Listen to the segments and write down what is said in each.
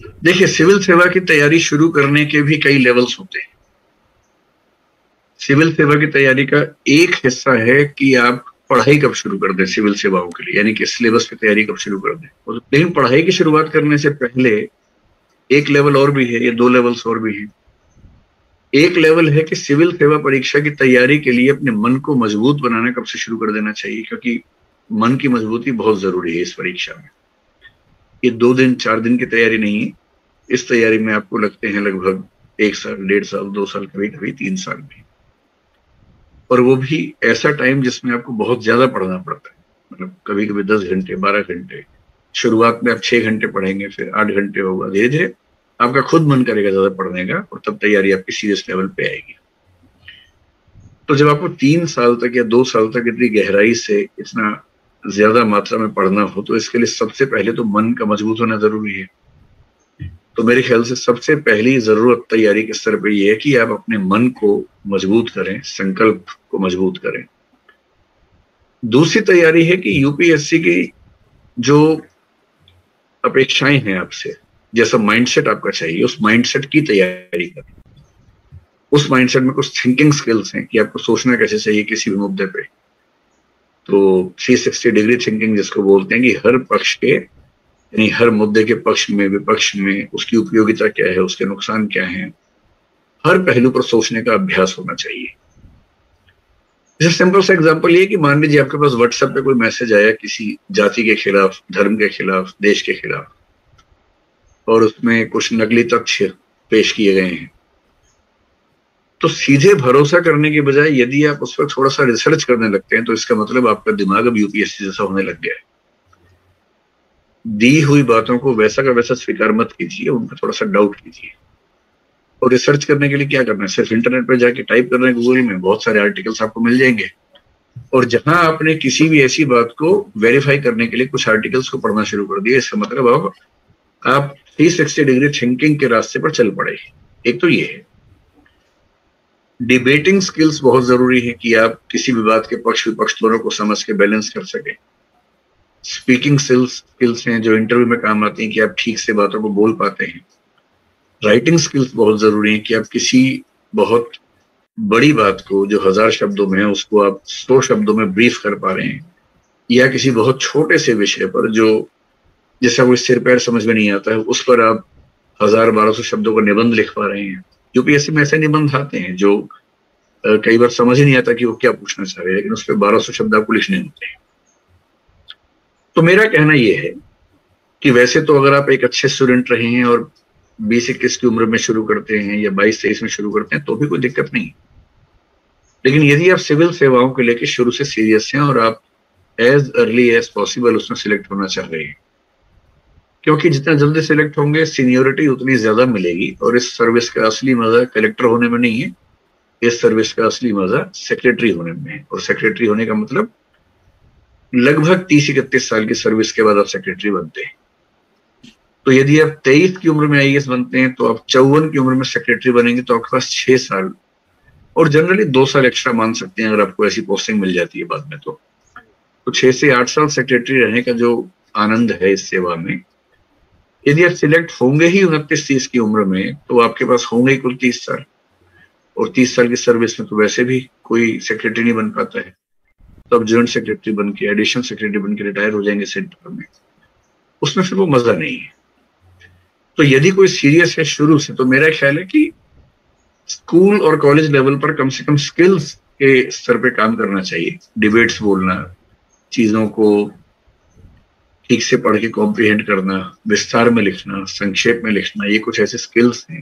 देखिए, सिविल सेवा की तैयारी शुरू करने के भी कई लेवल्स होते हैं। सिविल सेवा की तैयारी का एक हिस्सा है कि आप पढ़ाई कब शुरू कर दें सिविल सेवाओं के लिए, यानी कि सिलेबस की तैयारी कब शुरू कर दें। लेकिन पढ़ाई की शुरुआत करने से पहले एक लेवल और भी है, ये 2 लेवल्स और भी हैं। एक लेवल है कि सिविल सेवा परीक्षा की तैयारी के लिए अपने मन को मजबूत बनाना कब से शुरू कर देना चाहिए, क्योंकि मन की मजबूती बहुत जरूरी है इस परीक्षा में। ये 2 दिन 4 दिन की तैयारी नहीं है। इस तैयारी में आपको लगते हैं लगभग 1 साल, 1.5 साल, 2 साल, कभी कभी 3 साल भी। और वो भी ऐसा टाइम जिसमें आपको बहुत ज्यादा पढ़ना पड़ता है। मतलब कभी कभी 10 घंटे, 12 घंटे। शुरुआत में आप 6 घंटे पढ़ेंगे, फिर 8 घंटे होगा, धीरे धीरे आपका खुद मन करेगा ज्यादा पढ़ने का, और तब तैयारी आपकी सीरियस लेवल पे आएगी। तो जब आपको 3 साल तक या 2 साल तक इतनी गहराई से इतना ज्यादा मात्रा में पढ़ना हो, तो इसके लिए सबसे पहले तो मन का मजबूत होना जरूरी है। तो मेरे ख्याल से सबसे पहली जरूरत तैयारी के स्तर पे ये है कि आप अपने मन को मजबूत करें, संकल्प को मजबूत करें। दूसरी तैयारी है कि यूपीएससी की जो अपेक्षाएं हैं आपसे, जैसा माइंडसेट आपका चाहिए, उस माइंडसेट की तैयारी करें। उस माइंडसेट में कुछ थिंकिंग स्किल्स हैं कि आपको सोचना कैसे चाहिए किसी भी मुद्दे पे। तो 360 डिग्री थिंकिंग जिसको बोलते हैं, कि हर पक्ष के, यानी हर मुद्दे के पक्ष में, विपक्ष में उसकी उपयोगिता क्या है, उसके नुकसान क्या है, हर पहलू पर सोचने का अभ्यास होना चाहिए। जैसे सिंपल सा एग्जांपल ये कि मान लीजिए आपके पास व्हाट्सएप पे कोई मैसेज आया किसी जाति के खिलाफ, धर्म के खिलाफ, देश के खिलाफ, और उसमें कुछ नकली तथ्य पेश किए गए हैं। तो सीधे भरोसा करने के बजाय यदि आप उस पर थोड़ा सा रिसर्च करने लगते हैं, तो इसका मतलब आपका दिमाग अब यूपीएससी जैसा होने लग गया है। दी हुई बातों को वैसा का वैसा स्वीकार मत कीजिए, उन पर थोड़ा सा डाउट कीजिए। और रिसर्च करने के लिए क्या करना है, सिर्फ इंटरनेट पर जाके टाइप करना है, गूगल में बहुत सारे आर्टिकल्स आपको मिल जाएंगे। और जहां आपने किसी भी ऐसी बात को वेरीफाई करने के लिए कुछ आर्टिकल्स को पढ़ना शुरू कर दिया, इसका मतलब अब आप 360 डिग्री थिंकिंग के रास्ते पर चल पड़े। एक तो ये है। डिबेटिंग स्किल्स बहुत जरूरी है कि आप किसी भी बात के पक्ष विपक्ष दोनों को समझ के बैलेंस कर सके। स्पीकिंग स्किल्स हैं जो इंटरव्यू में काम आती हैं, कि आप ठीक से बातों को बोल पाते हैं। राइटिंग स्किल्स बहुत जरूरी है कि आप किसी बहुत बड़ी बात को जो 1000 शब्दों में है, उसको आप 100 शब्दों में ब्रीफ कर पा रहे हैं। या किसी बहुत छोटे से विषय पर जो जिसका कोई सिर पैर समझ में नहीं आता है, उस पर आप 1000-1200 शब्दों का निबंध लिख पा रहे हैं। यूपीएससी में ऐसे निबंध आते हैं जो कई बार समझ ही नहीं आता कि वो क्या पूछना चाह रहे हैं, लेकिन उस पर 1200 शब्द आपको लिखने होते हैं। तो मेरा कहना यह है कि वैसे तो अगर आप एक अच्छे स्टूडेंट रहे हैं और 20-21 की उम्र में शुरू करते हैं या 22-23 में शुरू करते हैं, तो भी कोई दिक्कत नहीं। लेकिन यदि आप सिविल सेवाओं को लेकर शुरू से सीरियस हैं और आप एज अर्ली एज पॉसिबल उसमें सिलेक्ट होना चाह रहे हैं, क्योंकि जितना जल्दी सिलेक्ट होंगे सीनियोरिटी उतनी ज्यादा मिलेगी। और इस सर्विस का असली मजा कलेक्टर होने में नहीं है, इस सर्विस का असली मजा सेक्रेटरी होने में है। और सेक्रेटरी होने का मतलब लगभग 30-31 साल की सर्विस के बाद आप सेक्रेटरी बनते हैं। तो यदि आप 23 की उम्र में आईएएस बनते हैं, तो आप 54 की उम्र में सेक्रेटरी बनेंगे, तो आपके पास 6 साल और जनरली 2 साल एक्स्ट्रा मान सकते हैं अगर आपको ऐसी पोस्टिंग मिल जाती है बाद में। तो 6 से 8 साल सेक्रेटरी रहने का जो आनंद है इस सेवा में, यदि आप सिलेक्ट होंगे ही 29-30 की उम्र में, तो आपके पास होंगे ही कुल 30 साल। और 30 साल की सर्विस में तो वैसे भी कोई सेक्रेटरी नहीं बन पाता है। तो आप जॉइंट सेक्रेटरी बन के, एडिशनल सेक्रेटरी बन के रिटायर हो जाएंगे सेंटर में। उसमें फिर वो मजा नहीं है। तो यदि कोई सीरियस है शुरू से, तो मेरा ख्याल है कि स्कूल और कॉलेज लेवल पर कम से कम स्किल्स के स्तर पे काम करना चाहिए। डिबेट्स बोलना, चीजों को ठीक से पढ़ के कॉम्प्रिहेंड करना, विस्तार में लिखना, संक्षेप में लिखना, ये कुछ ऐसे स्किल्स हैं।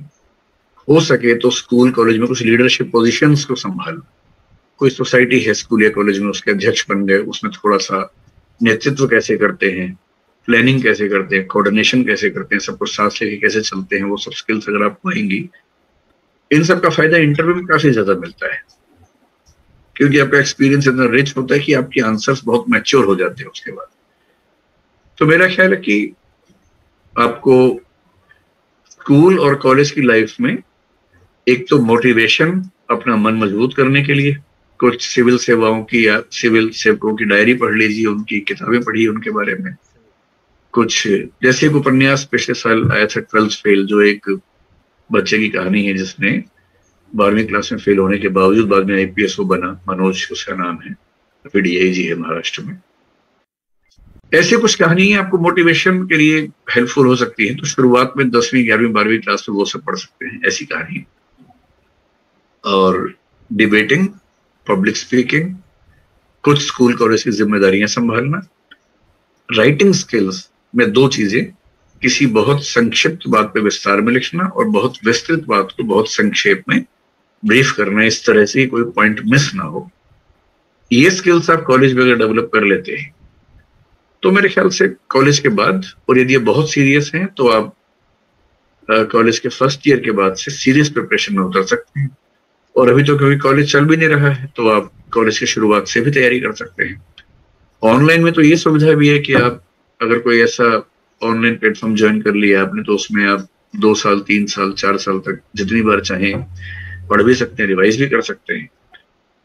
हो सके तो स्कूल कॉलेज में कुछ लीडरशिप पोजीशंस को संभालना। कोई सोसाइटी है स्कूल या कॉलेज में, उसके अध्यक्ष बन गए, उसमें थोड़ा सा नेतृत्व कैसे करते हैं, प्लानिंग कैसे करते हैं, कोऑर्डिनेशन कैसे करते हैं, सब कुछ साथ लेके कैसे चलते हैं, वो सब स्किल्स अगर आप पाएंगी, इन सब का फायदा इंटरव्यू में काफी ज्यादा मिलता है। क्योंकि आपका एक्सपीरियंस इतना रिच होता है कि आपके आंसर्स बहुत मैच्योर हो जाते हैं उसके बाद। तो मेरा ख्याल है कि आपको स्कूल और कॉलेज की लाइफ में एक तो मोटिवेशन, अपना मन मजबूत करने के लिए कुछ सिविल सेवाओं की या सिविल सेवकों की डायरी पढ़ लीजिए, उनकी किताबें पढ़िए उनके बारे में। कुछ जैसे एक उपन्यास पिछले साल आया था 12th फेल, जो एक बच्चे की कहानी है जिसने 12वीं क्लास में फेल होने के बावजूद बाद में आईपीएस वो बना। मनोज उसका नाम है, अभी डीआईजी है महाराष्ट्र में। ऐसे कुछ कहानियां आपको मोटिवेशन के लिए हेल्पफुल हो सकती है। तो शुरुआत में 10वीं 11वीं 12वीं क्लास में वो सब पढ़ सकते हैं ऐसी कहानी। और डिबेटिंग, पब्लिक स्पीकिंग, कुछ स्कूल कॉलेज की जिम्मेदारियां संभालना, राइटिंग स्किल्स में दो चीजें, किसी बहुत संक्षिप्त बात पे विस्तार में लिखना और बहुत विस्तृत बात को बहुत संक्षेप में ब्रीफ करना, इस तरह से कोई पॉइंट मिस ना हो। ये स्किल्स आप कॉलेज में अगर डेवलप कर लेते हैं तो मेरे ख्याल से कॉलेज के बाद, और यदि ये बहुत सीरियस हैं तो आप कॉलेज के फर्स्ट ईयर के बाद से सीरियस प्रिपरेशन में उतर सकते हैं। और अभी तो क्योंकि कॉलेज चल भी नहीं रहा है तो आप कॉलेज की शुरुआत से भी तैयारी कर सकते हैं। ऑनलाइन में तो ये सुविधा भी है कि आप अगर कोई ऐसा ऑनलाइन प्लेटफॉर्म ज्वाइन कर लिया आपने तो उसमें आप 2 साल 3 साल 4 साल तक जितनी बार चाहें पढ़ भी सकते हैं, रिवाइज भी कर सकते हैं।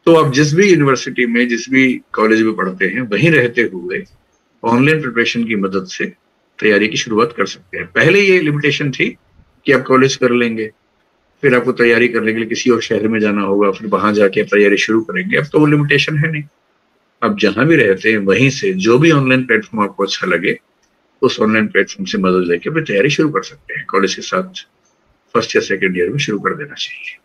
तो आप जिस भी यूनिवर्सिटी में जिस भी कॉलेज में पढ़ते हैं वहीं रहते हुए ऑनलाइन प्रिपरेशन की मदद से तैयारी की शुरुआत कर सकते हैं। पहले ये लिमिटेशन थी कि आप कॉलेज कर लेंगे, फिर आपको तैयारी करने के लिए किसी और शहर में जाना होगा, फिर वहां जाके आप तैयारी शुरू करेंगे। अब तो वो लिमिटेशन है नहीं, आप जहां भी रहते हैं वहीं से जो भी ऑनलाइन प्लेटफॉर्म आपको अच्छा लगे उस ऑनलाइन प्लेटफॉर्म से मदद लेके फिर तैयारी शुरू कर सकते हैं। कॉलेज के साथ फर्स्ट या सेकेंड ईयर में शुरू कर देना चाहिए।